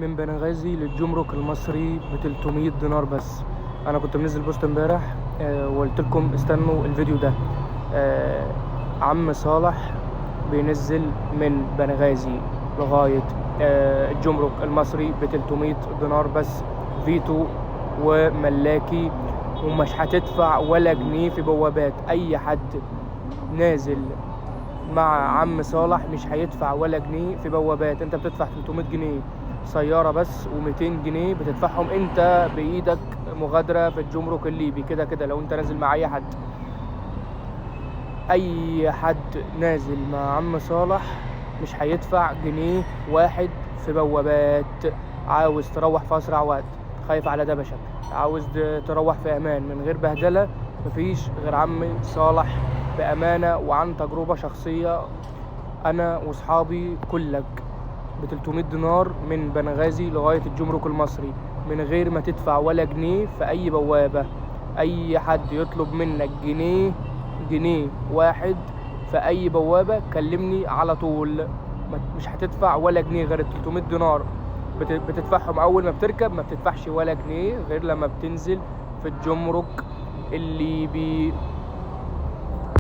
من بنغازي للجمرك المصري ب 300 دينار بس. انا كنت منزل بوست امبارح وقلت لكم استنوا الفيديو ده. عم صالح بينزل من بنغازي لغاية الجمرك المصري ب 300 دينار بس، فيتو وملاكي، ومش هتدفع ولا جنيه في بوابات. اي حد نازل مع عم صالح مش هيدفع ولا جنيه في بوابات. انت بتدفع 300 جنيه سيارة بس، و200 جنيه بتدفعهم انت بايدك مغادرة في الجمرك الليبي. كده كده لو انت نازل مع اي حد نازل مع عم صالح مش هيدفع جنيه واحد في بوابات. عاوز تروح في اسرع وقت، خايف على دبشك، عاوز تروح في امان من غير بهدلة، مفيش غير عم صالح بامانة وعن تجربة شخصية انا واصحابي كلك. ب 300 دينار من بنغازي لغاية الجمرك المصري من غير ما تدفع ولا جنيه في اي بوابة. اي حد يطلب منك جنيه واحد في اي بوابة كلمني على طول. مش هتدفع ولا جنيه غير ال 300 دينار بتدفعهم اول ما بتركب. ما بتدفعش ولا جنيه غير لما بتنزل في الجمرك الليبي.